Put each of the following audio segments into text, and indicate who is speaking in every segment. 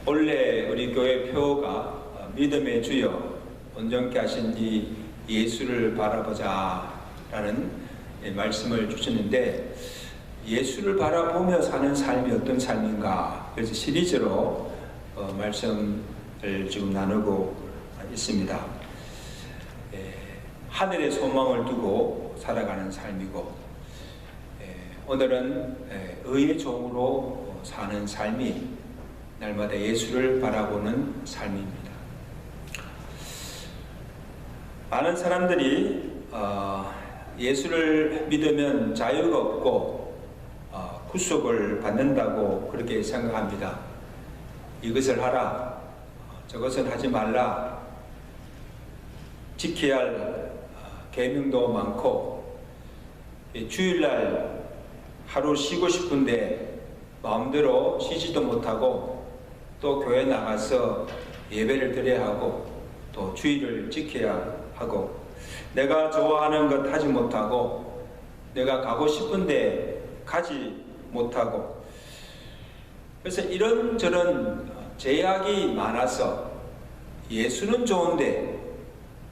Speaker 1: 본래 우리 교회 표어가 믿음의 주여 온전케 하신 이 예수를 바라보자 라는 말씀을 주셨는데, 예수를 바라보며 사는 삶이 어떤 삶인가, 그래서 시리즈로 말씀을 지금 나누고 있습니다. 하늘의 소망을 두고 살아가는 삶이고, 오늘은 의의 종으로 사는 삶이 날마다 예수를 바라보는 삶입니다. 많은 사람들이 예수를 믿으면 자유가 없고 구속을 받는다고 그렇게 생각합니다. 이것을 하라, 저것을 하지 말라, 지켜야 할 계명도 많고, 주일날 하루 쉬고 싶은데 마음대로 쉬지도 못하고, 또 교회 나가서 예배를 드려야 하고, 또 주의를 지켜야 하고, 내가 좋아하는 것 하지 못하고, 내가 가고 싶은데 가지 못하고, 그래서 이런저런 제약이 많아서 예수는 좋은데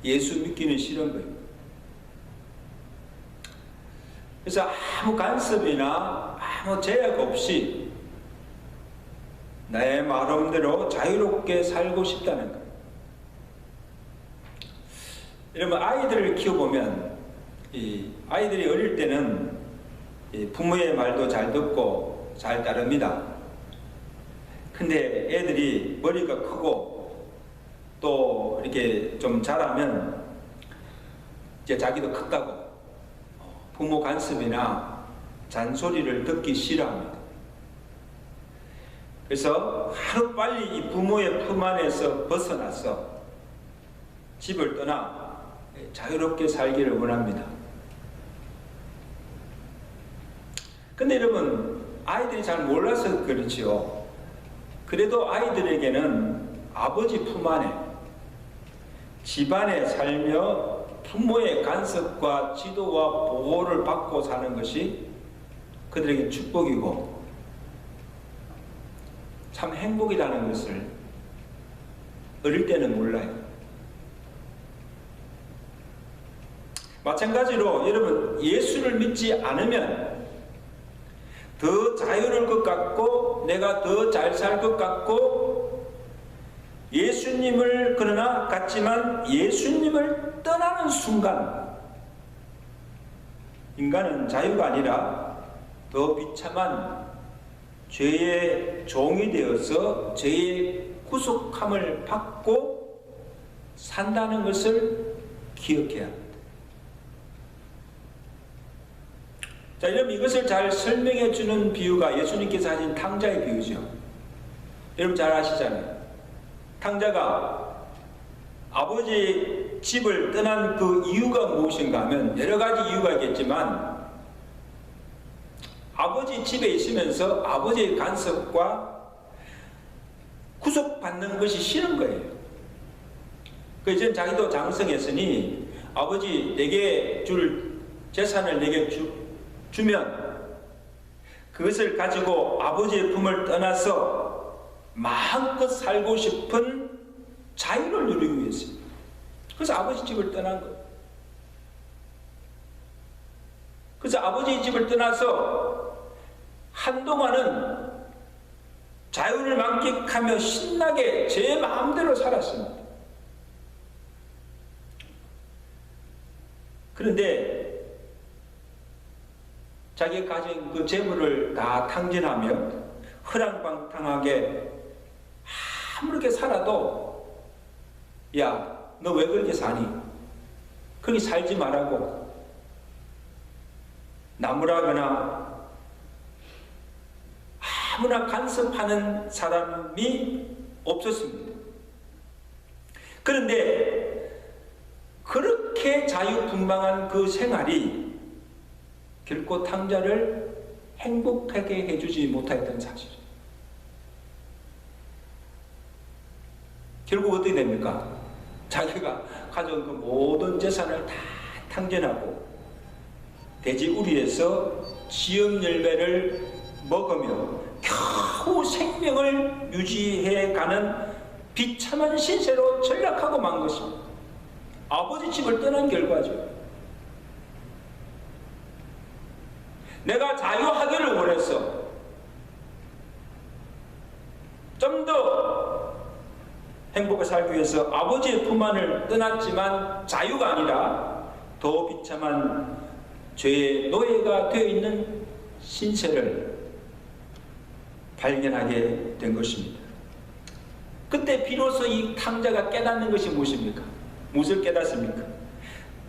Speaker 1: 예수 믿기는 싫은 거예요. 그래서 아무 간섭이나 아무 제약 없이 나의 마음대로 자유롭게 살고 싶다는 거예요. 여러분, 아이들을 키워보면 이 아이들이 어릴 때는 부모의 말도 잘 듣고 잘 따릅니다. 근데 애들이 머리가 크고 또 이렇게 좀 자라면 이제 자기도 컸다고 부모 간섭이나 잔소리를 듣기 싫어합니다. 그래서 하루빨리 이 부모의 품 안에서 벗어나서 집을 떠나 자유롭게 살기를 원합니다. 근데 여러분, 아이들이 잘 몰라서 그렇지요. 그래도 아이들에게는 아버지 품 안에 집안에 살며 부모의 간섭과 지도와 보호를 받고 사는 것이 그들에게 축복이고 참 행복이라는 것을 어릴 때는 몰라요. 마찬가지로 여러분, 예수를 믿지 않으면 더 자유로울 것 같고 내가 더 잘 살 것 같고, 예수님을 그러나 같지만 예수님을 떠나는 순간 인간은 자유가 아니라 더 비참한 죄의 종이 되어서 죄의 구속함을 받고 산다는 것을 기억해야 합니다. 자, 여러분, 이것을 잘 설명해 주는 비유가 예수님께서 하신 탕자의 비유죠. 여러분 잘 아시잖아요. 탕자가 아버지 집을 떠난 그 이유가 무엇인가 하면 여러 가지 이유가 있겠지만, 아버지 집에 있으면서 아버지의 간섭과 구속받는 것이 싫은 거예요. 그래서 자기도 장성했으니 아버지 내게 줄 재산을 내게 주면 그것을 가지고 아버지의 품을 떠나서 마음껏 살고 싶은 자유를 누리기 위해서, 그래서 아버지 집을 떠난 거예요. 그래서 아버지 집을 떠나서 한동안은 자유를 만끽하며 신나게 제 마음대로 살았습니다. 그런데 자기가 가진 그 재물을 다 탕진하며 허랑방탕하게 아무렇게 살아도, 야, 너 왜 그렇게 사니? 그렇게 살지 말라고 나무라거나 아무나 간섭하는 사람이 없었습니다. 그런데 그렇게 자유분방한 그 생활이 결코 탕자를 행복하게 해주지 못했던 사실이에요. 결국 어떻게 됩니까? 자기가 가져온 그 모든 재산을 다 탕진하고 돼지 우리에서 지역 열매를 먹으며 겨우 생명을 유지해가는 비참한 신세로 전락하고 만 것입니다. 아버지 집을 떠난 결과죠. 내가 자유하기를 원했어. 좀 더 행복하게 살기 위해서 아버지의 품 안을 떠났지만 자유가 아니라 더 비참한 죄의 노예가 되어 있는 신세를 발견하게 된 것입니다. 그때 비로소 이 탕자가 깨닫는 것이 무엇입니까? 무엇을 깨닫습니까?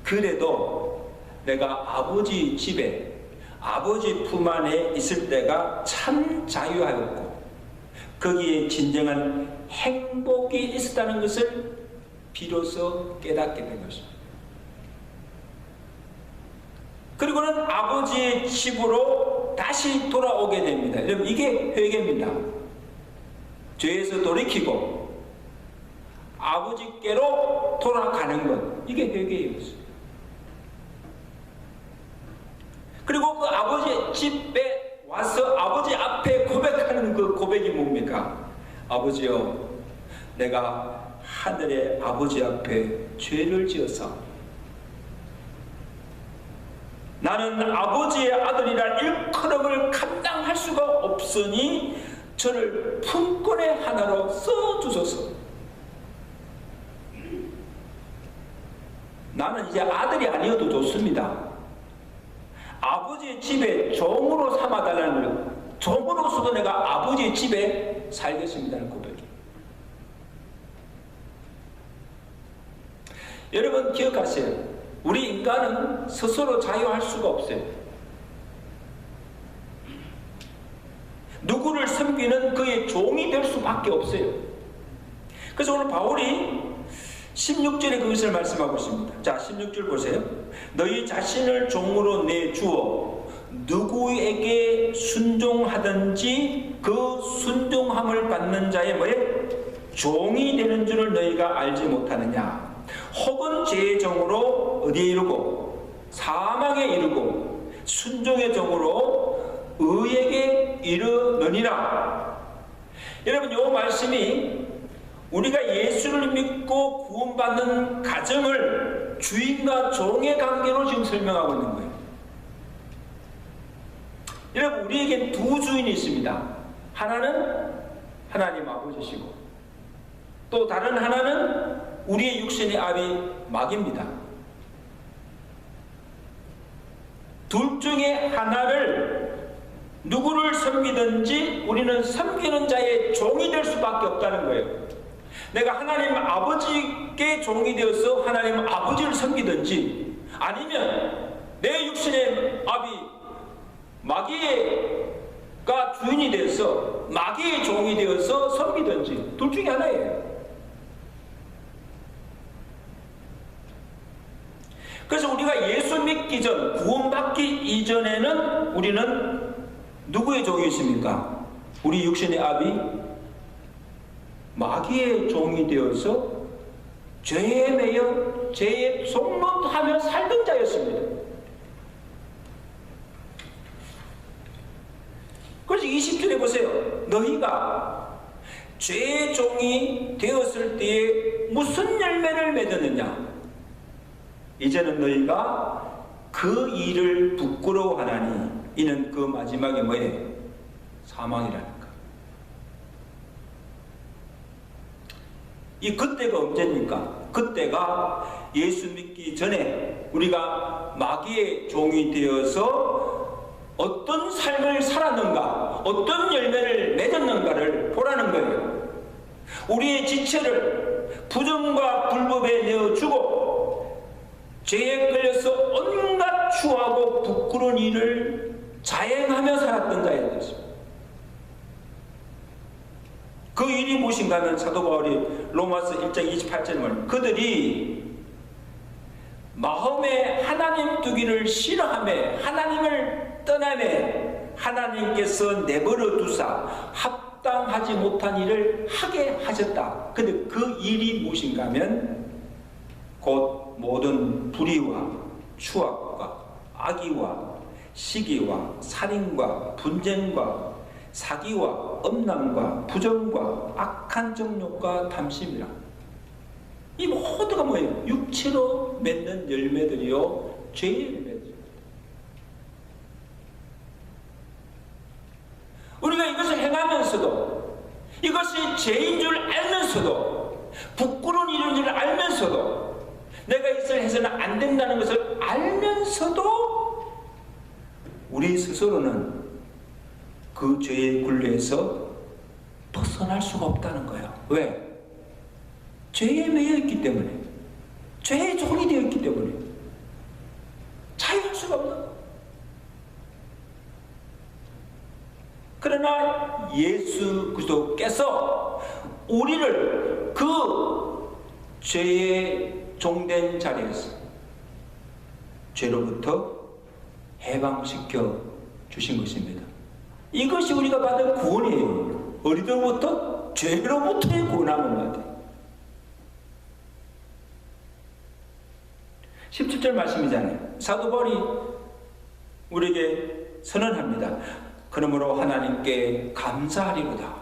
Speaker 1: 그래도 내가 아버지 집에, 아버지 품 안에 있을 때가 참 자유하였고 거기에 진정한 행복이 있었다는 것을 비로소 깨닫게 된 것입니다. 그리고는 아버지의 집으로 다시 돌아오게 됩니다. 여러분, 이게 회개입니다. 죄에서 돌이키고 아버지께로 돌아가는 것, 이게 회개예요. 그리고 그 아버지 집에 와서 아버지 앞에 고백하는 그 고백이 뭡니까? 아버지여, 내가 하늘의 아버지 앞에 죄를 지어서 나는 아버지의 아들이란 일컬음을 감당할 수가 없으니 저를 품권의 하나로 써주소서. 나는 이제 아들이 아니어도 좋습니다. 아버지의 집에 종으로 삼아달라는 거예요. 종으로서도 내가 아버지의 집에 살겠습니다는 고백이. 여러분 기억하세요. 우리 인간은 스스로 자유할 수가 없어요. 누구를 섬기는 그의 종이 될 수밖에 없어요. 그래서 오늘 바울이 16절에 그것을 말씀하고 있습니다. 자, 16절 보세요. 너희 자신을 종으로 내주어 누구에게 순종하든지 그 순종함을 받는 자의 뭐에 종이 되는 줄을 너희가 알지 못하느냐. 혹은 죄의 종으로 어디에 이르고 사망에 이르고 순종의 종으로 의에게 이르느니라. 여러분, 이 말씀이 우리가 예수를 믿고 구원받는 가정을 주인과 종의 관계로 지금 설명하고 있는 거예요. 여러분, 우리에게 두 주인이 있습니다. 하나는 하나님 아버지시고 또 다른 하나는 우리의 육신의 아비 마귀입니다. 둘 중에 하나를 누구를 섬기든지 우리는 섬기는 자의 종이 될 수밖에 없다는 거예요. 내가 하나님 아버지께 종이 되어서 하나님 아버지를 섬기든지 아니면 내 육신의 아비 마귀가 주인이 되어서 마귀의 종이 되어서 섬기든지 둘 중에 하나예요. 그래서 우리가 예수 믿기 전, 구원받기 이전에는 우리는 누구의 종이 있습니까? 우리 육신의 아비 마귀의 종이 되어서 죄에 매여 죄에 속노하며 살던 자였습니다. 그래서 20절에 보세요. 너희가 죄의 종이 되었을 때에 무슨 열매를 맺었느냐? 이제는 너희가 그 일을 부끄러워하나니 이는 그 마지막에 뭐예요? 사망이라니까. 이 그때가 언제입니까? 그때가 예수 믿기 전에 우리가 마귀의 종이 되어서 어떤 삶을 살았는가, 어떤 열매를 맺었는가를 보라는 거예요. 우리의 지체를 부정과 불법에 내어주고 죄에 끌려서 온갖 추하고 부끄러운 일을 자행하며 살았던 자였습니다. 그 일이 무엇인가 하면 사도 바울이 로마서 1장 28절에 말합니다. 그들이 마음에 하나님 두기를 싫어하며 하나님을 떠나며 하나님께서 내버려 두사 합당하지 못한 일을 하게 하셨다. 근데 그 일이 무엇인가 하면 곧 모든 불의와 추악과 악의와 시기와 살인과 분쟁과 사기와 음란과 부정과 악한 정욕과 탐심이라. 이 모두가 뭐예요? 육체로 맺는 열매들이요, 죄의 열매들. 우리가 이것을 행하면서도, 이것이 죄인 줄 알면서도, 부끄러운 일인 줄 알면서도, 내가 이것을 해서는 안 된다는 것을 알면서도 우리 스스로는 그 죄의 굴레에서 벗어날 수가 없다는 거예요. 왜? 죄에 매여 있기 때문에, 죄의 종이 되어 있기 때문에 자유할 수가 없는 거예요. 그러나 예수 그리스도께서 우리를 그 죄의 종된 자리에서 죄로부터 해방시켜 주신 것입니다. 이것이 우리가 받은 구원이에요. 어디로부터? 죄로부터의 구원함을 받아요. 17절 말씀이잖아요. 사도 바울이 우리에게 선언합니다. 그러므로 하나님께 감사하리로다.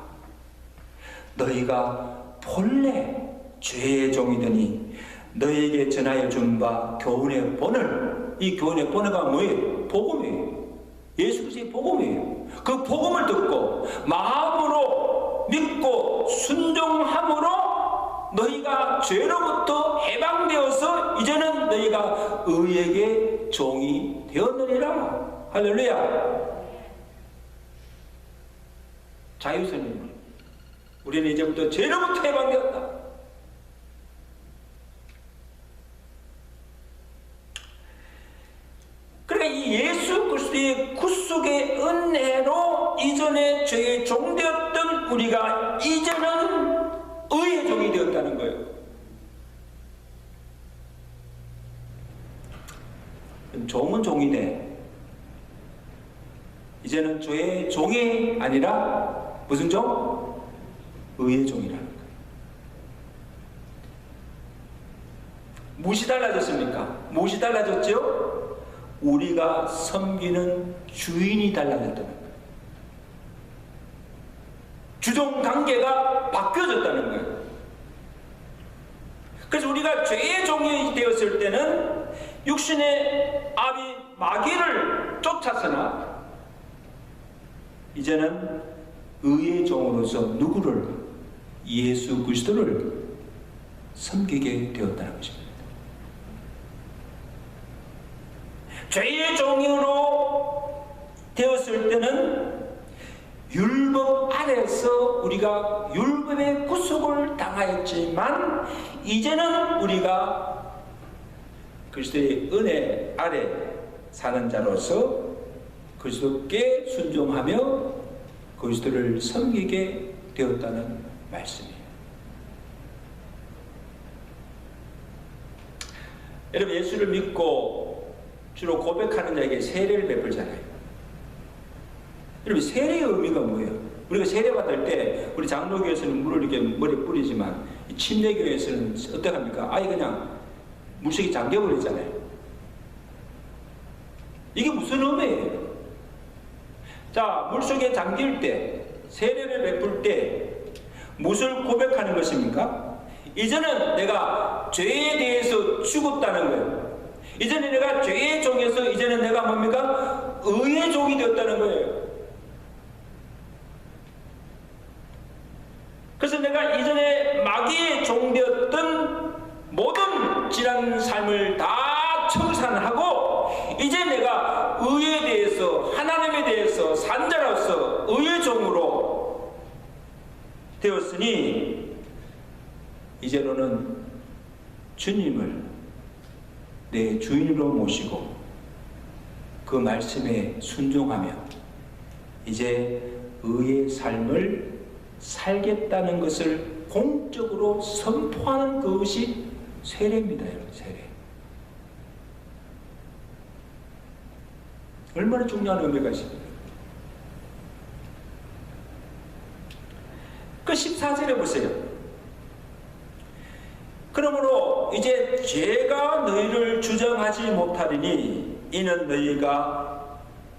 Speaker 1: 너희가 본래 죄의 종이더니 너희에게 전하여 준 바 교훈의 본을, 이 교훈의 본어가 뭐예요? 복음이에요. 예수 그리스도의 복음이에요. 그 복음을 듣고 마음으로 믿고 순종함으로 너희가 죄로부터 해방되어서 이제는 너희가 의에게 종이 되었느니라. 할렐루야. 자유선입니다. 우리는 이제부터 죄로부터 해방되었다. 그러니까 이 예수 그리스도의 구속의 은혜로 이전에 죄의 종되었던 우리가 이제는 의의 종이 되었다는 거예요. 종은 종이네. 이제는 죄의 종이 아니라 무슨 종? 의의 종이라는 거예요. 무엇이 달라졌습니까? 무엇이 달라졌죠? 우리가 섬기는 주인이 달라졌다는 거예요. 주종 관계가 바뀌어졌다는 거예요. 그래서 우리가 죄의 종이 되었을 때는 육신의 아비 마귀를 쫓았으나 이제는 의의 종으로서 누구를? 예수 그리스도를 섬기게 되었다는 것입니다. 죄의 종으로 되었을 때는 율법 아래서 우리가 율법의 구속을 당하였지만 이제는 우리가 그리스도의 은혜 아래 사는 자로서 그리스도께 순종하며 그리스도를 섬기게 되었다는 말씀이에요. 여러분, 예수를 믿고 주로 고백하는 자에게 세례를 베풀잖아요. 여러분, 세례의 의미가 뭐예요? 우리가 세례 받을 때 우리 장로교에서는 물을 이렇게 머리에 뿌리지만 침례교에서는 어떻게 합니까? 아예 그냥 물속에 잠겨버리잖아요. 이게 무슨 의미예요? 자, 물속에 잠길 때, 세례를 베풀 때 무엇을 고백하는 것입니까? 이제는 내가 죄에 대해서 죽었다는 거예요. 이제는 내가 죄의 종에서 이제는 내가 뭡니까? 의의 종이 되었다는 거예요. 그래서 내가 이전에 마귀의 종되었던 모든 지난 삶을 다 청산하고 이제 내가 의에 대해서, 하나님에 대해서 산 자로서 의의 종으로 되었으니 이제로는 주님을 내 주인으로 모시고 그 말씀에 순종하며 이제 의의 삶을 살겠다는 것을 공적으로 선포하는 그것이 세례입니다. 여러분, 세례. 얼마나 중요한 의미가 있습니까? 그 14절에 보세요. 그러므로 이제 죄가 너희를 주장하지 못하리니 이는 너희가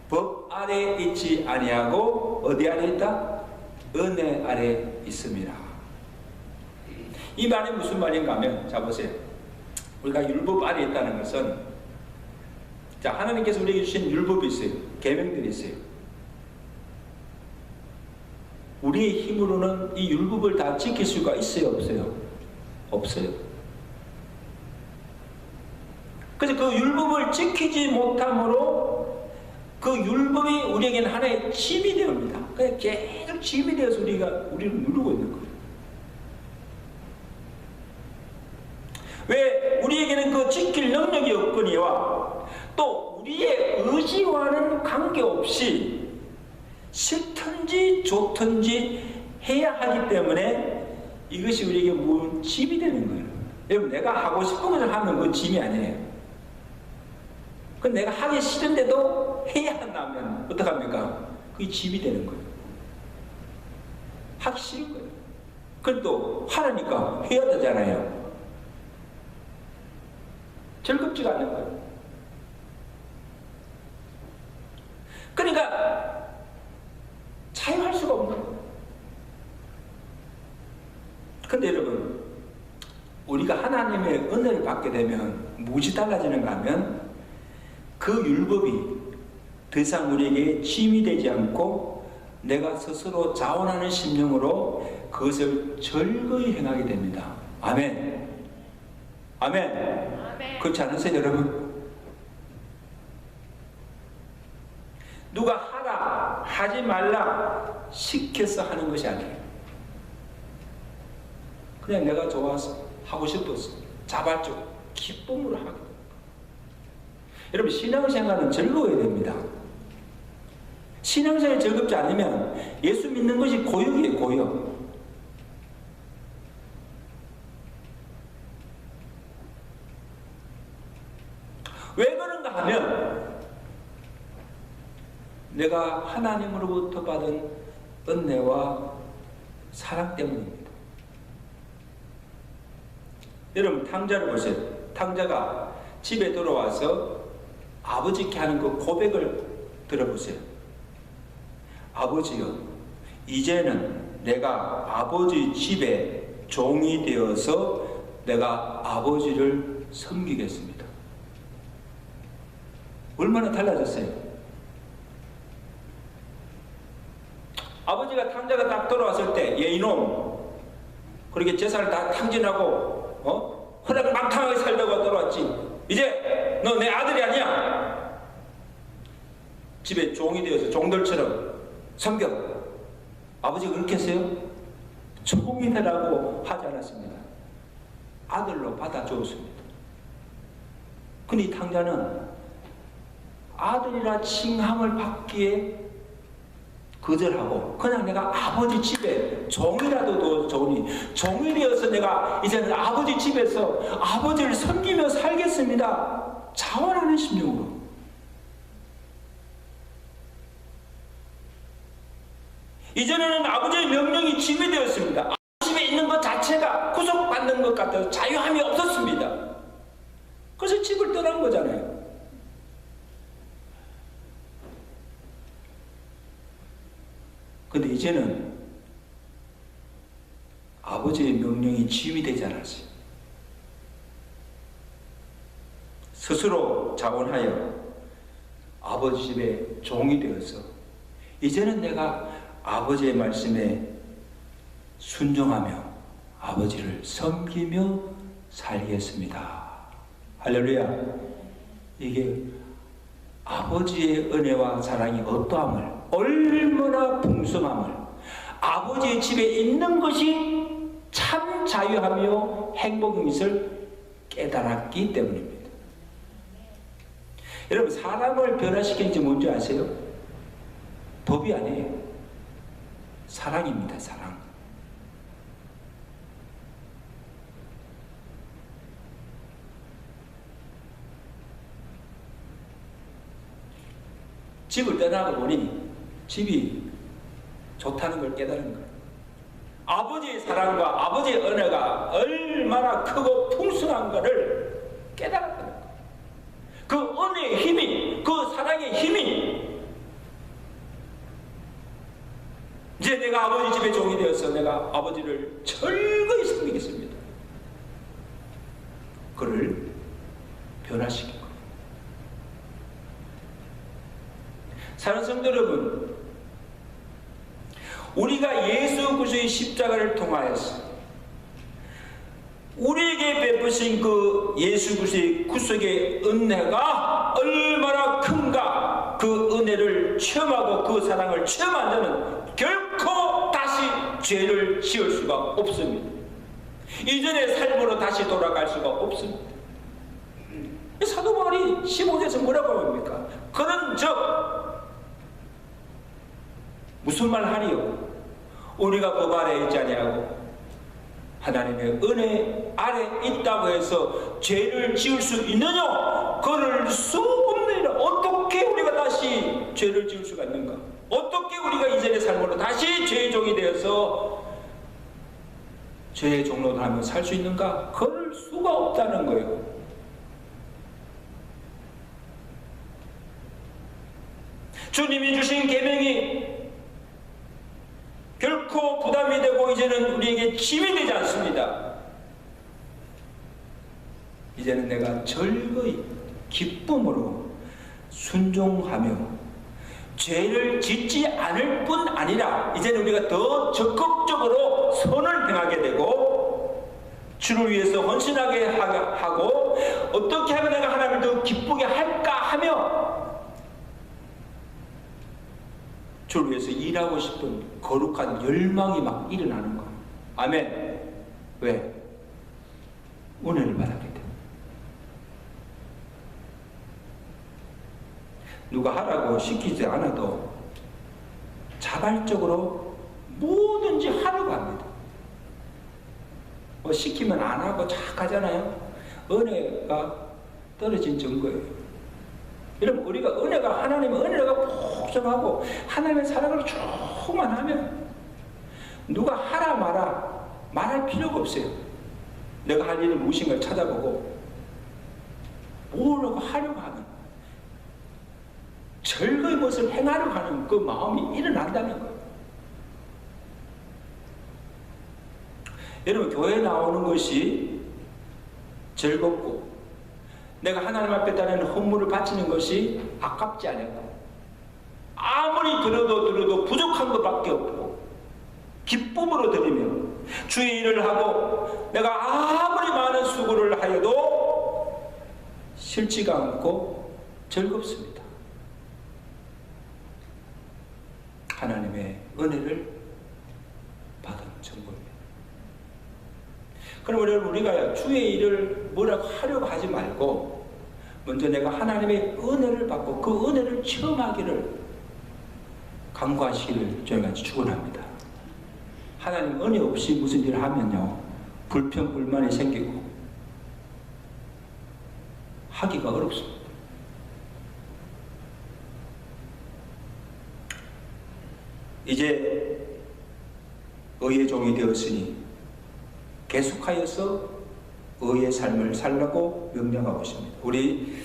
Speaker 1: 법 아래 있지 아니하고 어디 아래 있다? 은혜 아래 있습니다. 이 말이 무슨 말인가 하면, 자 보세요. 우리가 율법 아래 있다는 것은, 자 하나님께서 우리에게 주신 율법이 있어요. 계명들이 있어요. 우리의 힘으로는 이 율법을 다 지킬 수가 있어요, 없어요? 없어요. 그래서 그 율법을 지키지 못함으로 그 율법이 우리에게는 하나의 짐이 되옵니다. 그냥 계속 짐이 되어서 우리를 누르고 있는 거예요. 왜? 우리에게는 그 지킬 능력이 없거니와 또 우리의 의지와는 관계없이 싫든지 좋든지 해야 하기 때문에 이것이 우리에게 짐이 되는 거예요. 여러분, 내가 하고 싶은 것을 하면 그건 짐이 아니에요. 그건 내가 하기 싫은데도 해야 한다면 어떡합니까? 그게 짐이 되는 거예요. 하기 싫은 거예요. 그래도 하라니까 해야 되잖아요. 즐겁지가 않는 거예요. 그러니까 자유할 수가 없는 거예요. 근데 여러분, 우리가 하나님의 은혜를 받게 되면 무엇이 달라지는가 하면 그 율법이 더 이상 우리에게 짐이 되지 않고 내가 스스로 자원하는 심령으로 그것을 즐거이 행하게 됩니다. 아멘. 아멘. 아멘. 그렇지 않으세요, 여러분? 누가 하라, 하지 말라 시켜서 하는 것이 아니에요. 그냥 내가 좋아서 하고 싶어서 자발적으로 기쁨으로 하게 됩니다. 여러분, 신앙생활은 즐거워야 됩니다. 신앙생활이 즐겁지 않으면 예수 믿는 것이 고역이에요, 고역. 왜 그런가 하면 내가 하나님으로부터 받은 은혜와 사랑 때문입니다. 여러분, 탕자를 보세요. 탕자가 집에 들어와서 아버지께 하는 그 고백을 들어보세요. 아버지요, 이제는 내가 아버지 집에 종이 되어서 내가 아버지를 섬기겠습니다. 얼마나 달라졌어요? 아버지가 탕자가 딱 돌아왔을 때, 얘 이놈, 그렇게 제사를 다 탕진하고 허락망탕하게 살다가 돌아왔지. 이제 너 내 아들이 아니야. 집에 종이 되어서 종들처럼 섬겨. 아버지가 그렇게 했어요? 종이 되라고 하지 않았습니다. 아들로 받아주었습니다. 근데 이 탕자는 아들이라 칭함을 받기에 거절하고 그냥 내가 아버지 집에 종이라도 좋으니 종이 되어서 내가 이제는 아버지 집에서 아버지를 섬기며 살겠습니다. 자원하는 심령으로. 이전에는 아버지의 명령이 짐이 되었습니다. 아버지 집에 있는 것 자체가 구속받는 것 같아서 자유함이 없었습니다. 그래서 집을 떠난 거잖아요. 근데 이제는 아버지의 명령이 짐이 되지 않았어요. 스스로 자원하여 아버지 집에 종이 되어서 이제는 내가 아버지의 말씀에 순종하며 아버지를 섬기며 살겠습니다. 할렐루야. 이게 아버지의 은혜와 사랑이 어떠함을, 얼마나 풍성함을, 아버지의 집에 있는 것이 참 자유하며 행복인 것을 깨달았기 때문입니다. 여러분, 사람을 변화시키는 게 뭔지 아세요? 법이 아니에요. 사랑입니다. 사랑. 집을 떠나고 보니 집이 좋다는 걸 깨달은 거예요. 아버지의 사랑과 아버지의 은혜가 얼마나 크고 풍성한가를 깨달았던 거예요. 그 은혜의 힘이, 그 사랑의 힘이 이제 내가 아버지 집의 종이 되어서 내가 아버지를 철저히 섬기겠습니다. 그를 변화시킨 거예요. 사랑하는 성도 여러분, 우리가 예수 그리스도의 십자가를 통하여서 우리에게 베푸신 그 예수 그리스도의 구속의 은혜가 얼마나 큰가, 그 은혜를 체험하고 그 사랑을 체험한 자는 결코 다시 죄를 지을 수가 없습니다. 이전의 삶으로 다시 돌아갈 수가 없습니다. 사도 바울이 15절에서 뭐라고 합니까? 그런즉 무슨 말 하리요? 우리가 법 아래에 있지 아니하고 하나님의 은혜 아래 있다고 해서 죄를 지을 수 있느냐? 그럴 수 없느니라. 어떻게 우리가 다시 죄를 지을 수가 있는가? 어떻게 우리가 이전의 삶으로 다시 죄의 종이 되어서 죄의 종로를 하며 살 수 있는가? 그럴 수가 없다는 거예요. 주님이 주신 계명이 결코 부담이 되고 이제는 우리에게 짐이 되지 않습니다. 이제는 내가 즐거이 기쁨으로 순종하며 죄를 짓지 않을 뿐 아니라 이제는 우리가 더 적극적으로 선을 행하게 되고 주를 위해서 헌신하게 하고 어떻게 하면 내가 하나님을 더 기쁘게 할까 하며 주를 위해서 일하고 싶은 거룩한 열망이 막 일어나는 거예요. 아멘. 왜? 은혜를 받았기 때문에. 누가 하라고 시키지 않아도 자발적으로 뭐든지 하려고 합니다. 뭐 시키면 안 하고 착 하잖아요. 은혜가 떨어진 증거예요. 여러분, 우리가 은혜가, 하나님의 은혜가 폭성하고 하나님의 사랑을 충만하면 누가 하라 마라 말할 필요가 없어요. 내가 할 일을 무엇인가를 찾아보고 뭐라고 하려고 하는, 즐거이 무엇을 행하려고 하는 그 마음이 일어난다는 거예요. 여러분, 교회에 나오는 것이 즐겁고 내가 하나님 앞에 따르는 헌물을 바치는 것이 아깝지 않고 아무리 들어도 부족한 것밖에 없고 기쁨으로 드리며 주의 일을 하고 내가 아무리 많은 수고를 하여도 싫지가 않고 즐겁습니다. 하나님의 은혜를 받은 증거입니다. 그럼 우리가 주의 일을 뭐라고 하려고 하지 말고 먼저 내가 하나님의 은혜를 받고 그 은혜를 체험하기를 간구하시기를 저희가 축원합니다. 하나님 은혜 없이 무슨 일을 하면요 불평 불만이 생기고 하기가 어렵습니다. 이제 의의 종이 되었으니 계속하여서 의의 삶을 살라고 명령하고 있습니다. 우리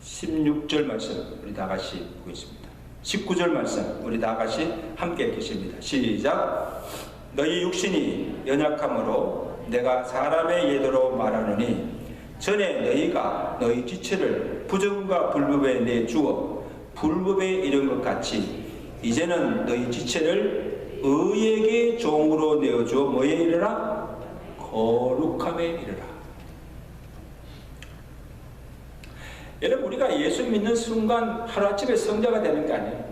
Speaker 1: 16절 말씀 우리 다 같이 보고 있습니다. 19절 말씀 우리 다 같이 함께 읽겠습니다. 시작. 너희 육신이 연약함으로 내가 사람의 예도로 말하노니 전에 너희가 너희 지체를 부정과 불법에 내주어 불법에 이른 것 같이 이제는 너희 지체를 의에게 종으로 내어주어 뭐에 이르라? 거룩함에 이르라. 여러분, 우리가 예수 믿는 순간 하루아침에 성자가 되는 게 아니에요.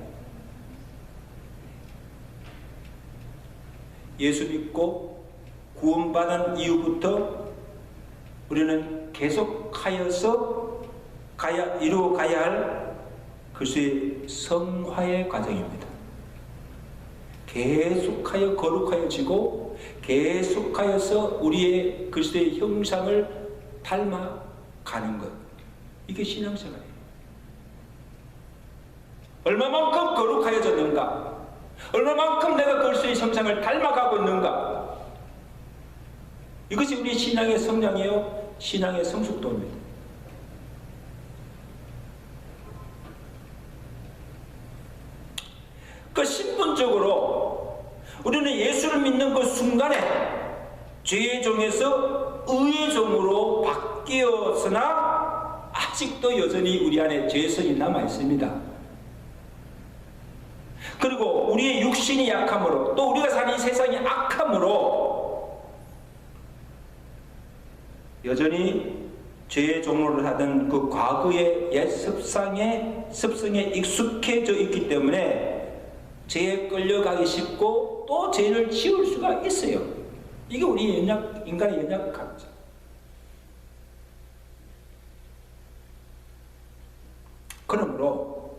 Speaker 1: 예수 믿고 구원받은 이후부터 우리는 계속하여서 이루어가야 할 그리스도의 성화의 과정입니다. 계속하여 거룩하여지고 계속하여서 우리의 그리스도의 형상을 닮아가는 것, 이게 신앙생활이에요. 얼마만큼 거룩하여졌는가, 얼마만큼 내가 그리스도의 형상을 닮아가고 있는가, 이것이 우리 신앙의 성장이요 신앙의 성숙도입니다. 그 신분적으로 우리는 예수를 믿는 그 순간에 죄의 종에서 의의 종으로 바뀌었으나 아직도 여전히 우리 안에 죄성이 남아 있습니다. 그리고 우리의 육신이 약함으로, 또 우리가 사는 이 세상이 악함으로 여전히 죄의 종로를 하던 그 과거의 옛 습성에 익숙해져 있기 때문에 죄에 끌려가기 쉽고 또 죄를 지을 수가 있어요. 이게 우리 인간의 연약함이죠. 그러므로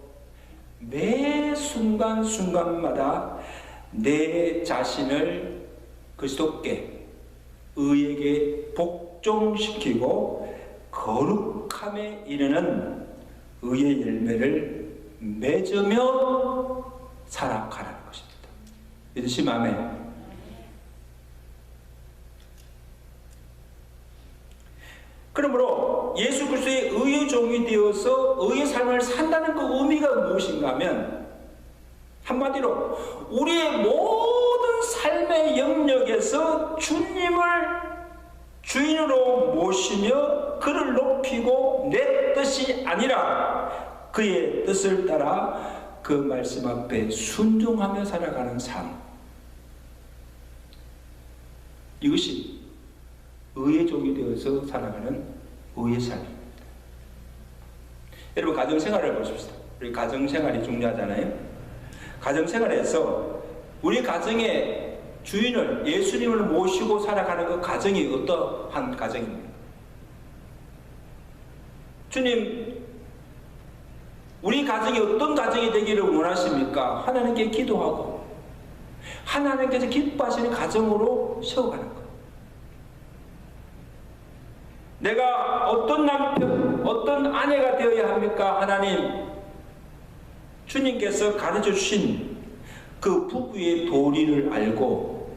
Speaker 1: 매 순간순간마다 내 자신을 그리스도께, 의에게 복종시키고 거룩함에 이르는 의의 열매를 맺으며 살아가라는 것입니다. 믿으시면 아멘. 그러므로 예수 그리스도의 의의 종이 되어서 의의 삶을 산다는 그 의미가 무엇인가 하면, 한마디로 우리의 모든 삶의 영역에서 주님을 주인으로 모시며 그를 높이고 내 뜻이 아니라 그의 뜻을 따라 그 말씀 앞에 순종하며 살아가는 삶, 이것이 의의 종이 되어서 살아가는 의의 삶입니다. 여러분, 가정생활을 보십시다. 우리 가정생활이 중요하잖아요. 가정생활에서 우리 가정의 주인을, 예수님을 모시고 살아가는 그 가정이 어떠한 가정입니까? 주님, 우리 가정이 어떤 가정이 되기를 원하십니까? 하나님께 기도하고 하나님께서 기뻐하시는 가정으로 세워가는 것. 내가 어떤 남편, 어떤 아내가 되어야 합니까? 하나님, 주님께서 가르쳐 주신 그 부부의 도리를 알고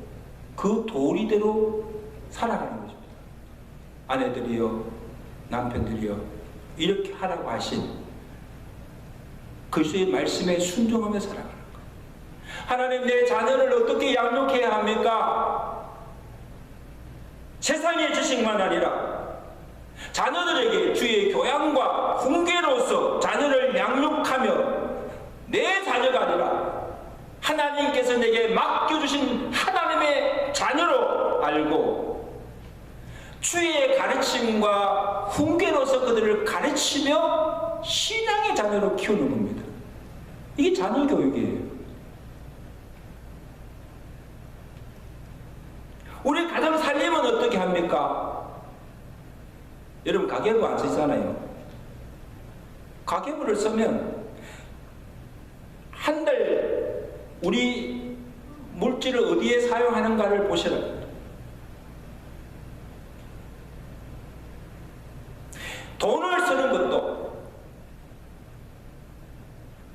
Speaker 1: 그 도리대로 살아가는 것입니다. 아내들이요, 남편들이요, 이렇게 하라고 하신 그리스도의 말씀에 순종하며 살아가는 것. 하나님, 내 자녀를 어떻게 양육해야 합니까? 세상의 지식만 아니라 자녀들에게 주의 교양과 훈계로서 자녀를 양육하며 내 자녀가 아니라 하나님께서 내게 맡겨주신 하나님의 자녀로 알고 주의 가르침과 훈계로서 그들을 가르치며 신앙의 자녀로 키우는 겁니다. 이게 자녀 교육이에요. 우리 가정 살림은 어떻게 합니까? 여러분, 가계부 안 쓰잖아요. 가계부를 쓰면 한 달 우리 물질을 어디에 사용하는가를 보시라. 돈을 쓰는 것도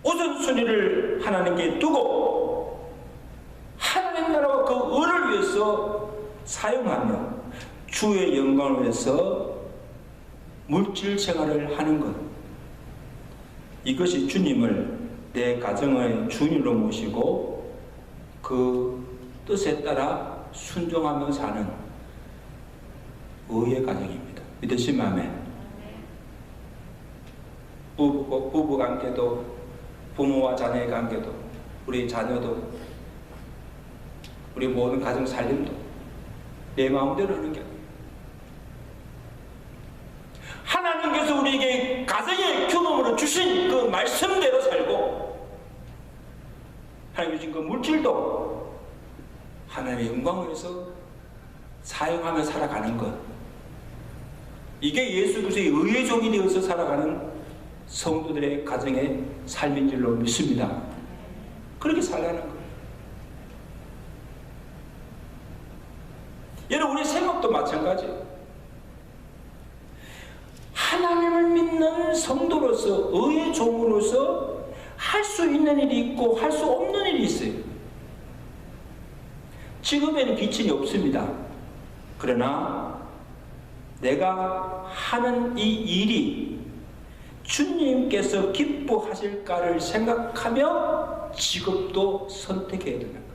Speaker 1: 우선순위를 하나님께 두고 하나님 나라와 그 의를 위해서 사용하며 주의 영광을 위해서 물질 생활을 하는 것, 이것이 주님을 내 가정의 주인으로 모시고 그 뜻에 따라 순종하며 사는 의의 가정입니다. 믿으시면 아멘. 부부 관계도, 부모와 자녀의 관계도, 우리 자녀도, 우리 모든 가정 살림도 내 마음대로 하는 게 아니에요. 하나님께서 우리에게 가정의 규범으로 주신 그 말씀대로 살고, 하나님이 주신 그 물질도 하나님의 영광을 위해서 사용하며 살아가는 것, 이게 예수 그리스도의 의의 종이 되어서 살아가는 성도들의 가정의 삶인 줄로 믿습니다. 그렇게 살라는 거예요. 여러분, 우리 생업도 마찬가지예요. 하나님을 믿는 성도로서, 의의 종으로서 할 수 있는 일이 있고 할 수 없는 일이 있어요. 직업에는 비천이 없습니다. 그러나 내가 하는 이 일이 주님께서 기뻐하실까를 생각하며 직업도 선택해야 되는 거예요.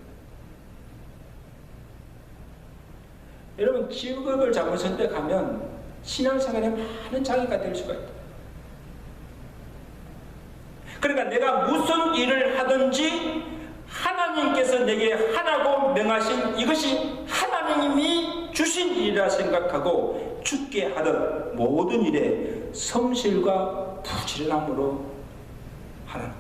Speaker 1: 여러분, 직업을 잘못 선택하면 신앙생활에 많은 장애가 될 수가 있다. 그러니까 내가 무슨 일을 하든지 하나님께서 내게 하라고 명하신 이것이 하나님이 주신 일이라 생각하고 죽게 하던 모든 일에 성실과 부지런함으로 하라는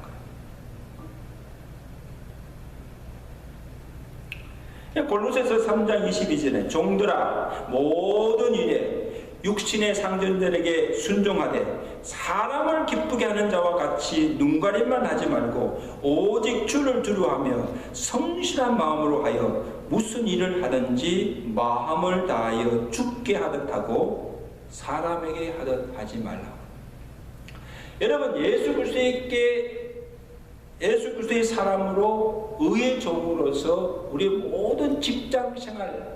Speaker 1: 거예요. 골로새서 3장 22절에 종들아 모든 일에 육신의 상전들에게 순종하되 사람을 기쁘게 하는 자와 같이 눈가림만 하지 말고 오직 주를 두려워하며 성실한 마음으로 하여 무슨 일을 하든지 마음을 다하여 죽게 하듯 하고 사람에게 하듯 하지 말라. 여러분, 예수 그리스도의 사람으로 의의 종으로서 우리 모든 직장 생활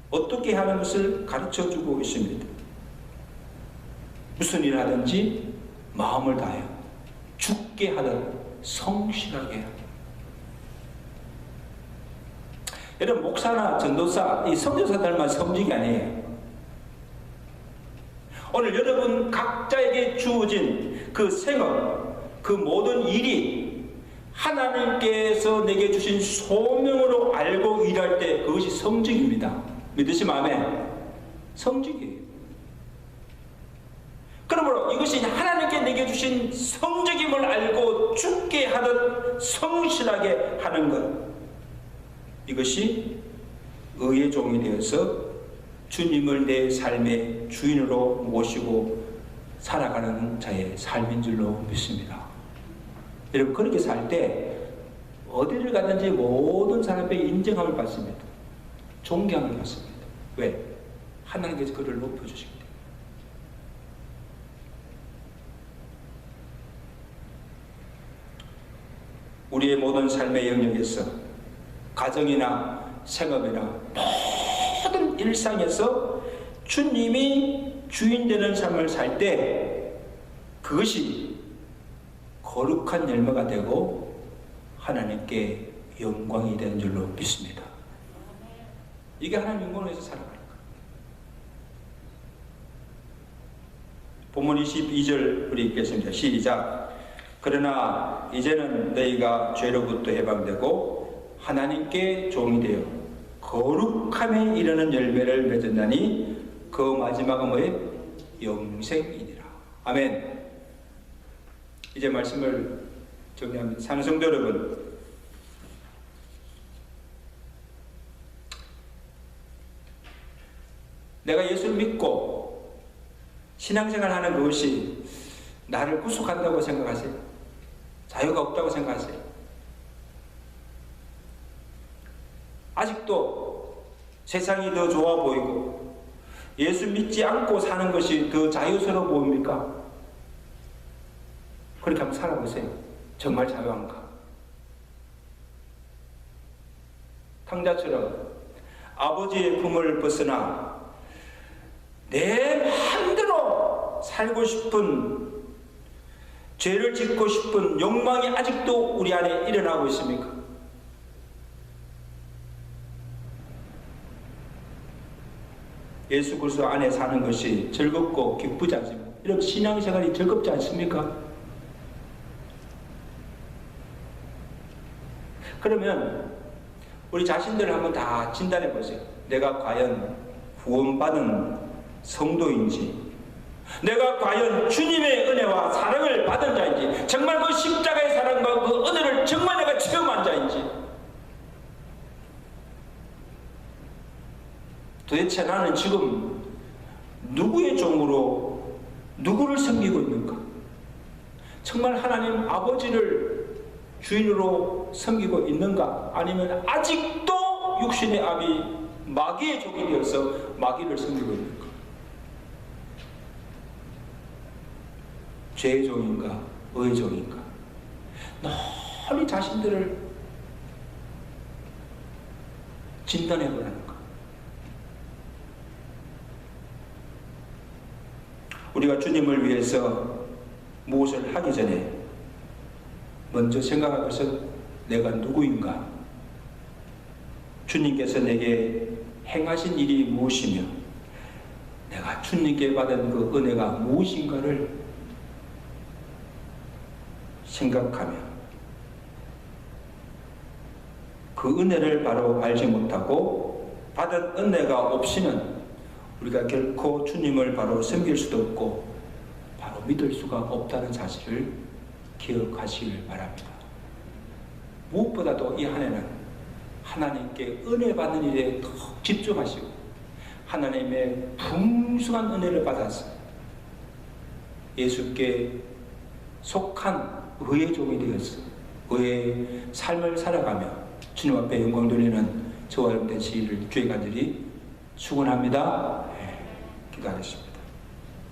Speaker 1: 어떻게 하는 것을 가르쳐주고 있습니다. 무슨 일을 하든지 마음을 다하여 죽게 하듯 성실하게 하라. 여러분, 목사나 전도사, 이 선교사들만 섬직이 아니에요. 오늘 여러분 각자에게 주어진 그 생업, 그 모든 일이 하나님께서 내게 주신 소명으로 알고 일할 때 그것이 성직입니다. 믿으시면 아멘. 성직이에요. 그러므로 이것이 하나님께 내게 주신 성직임을 알고 죽게 하듯 성실하게 하는 것, 이것이 의의 종이 되어서 주님을 내 삶의 주인으로 모시고 살아가는 자의 삶인 줄로 믿습니다. 여러분, 그렇게 살 때 어디를 가든지 모든 사람의 인정함을 받습니다. 존경을 받습니다. 왜? 하나님께서 그를 높여주시기 때문에. 우리의 모든 삶의 영역에서 가정이나 생업이나 모든 일상에서 주님이 주인 되는 삶을 살 때 그것이 거룩한 열매가 되고 하나님께 영광이 되는 줄로 믿습니다. 이게 하나님 영광을 위해서 살아가는 거예요. 본문 22절 우리 읽겠습니다. 시작. 그러나 이제는 너희가 죄로부터 해방되고 하나님께 종이 되어 거룩함에 이르는 열매를 맺었나니 그 마지막은 뭐예요? 영생이니라. 아멘. 이제 말씀을 정리합니다. 사는 성도 여러분, 내가 예수를 믿고 신앙생활 하는 그것이 나를 구속한다고 생각하세요? 자유가 없다고 생각하세요? 아직도 세상이 더 좋아 보이고 예수 믿지 않고 사는 것이 더 자유스러워 보입니까? 그렇게 한번 살아보세요. 정말 자유한가? 탕자처럼 아버지의 품을 벗어나 내 마음대로 살고 싶은, 죄를 짓고 싶은 욕망이 아직도 우리 안에 일어나고 있습니까? 예수 그리스도 안에 사는 것이 즐겁고 기쁘지 않습니까? 이런 신앙생활이 즐겁지 않습니까? 그러면 우리 자신들을 한번 다 진단해 보세요. 내가 과연 구원받은 성도인지, 내가 과연 주님의 은혜와 사랑을 받은 자인지, 정말 그 십자가의 사랑과 그 은혜를 정말 내가 체험한 자인지, 도대체 나는 지금 누구의 종으로 누구를 섬기고 있는가? 정말 하나님 아버지를 주인으로 섬기고 있는가? 아니면 아직도 육신의 압이 마귀의 종이 되어서 마귀를 섬기고 있는가? 죄의 종인가? 의의 종인가? 널리 자신들을 진단해보라는 것. 우리가 주님을 위해서 무엇을 하기 전에 먼저 생각할 것은 내가 누구인가? 주님께서 내게 행하신 일이 무엇이며 내가 주님께 받은 그 은혜가 무엇인가를 생각하며 그 은혜를 바로 알지 못하고 받은 은혜가 없이는 우리가 결코 주님을 바로 섬길 수도 없고 바로 믿을 수가 없다는 사실을 기억하시길 바랍니다. 무엇보다도 이 한 해는 하나님께 은혜 받는 일에 더 집중하시고 하나님의 풍성한 은혜를 받아서 예수께 속한 의의 종이 되어서 의의 삶을 살아가며 주님 앞에 영광 돌리는 저와 여러분 되시기를 주의 간절히 축원합니다. 기도하겠습니다.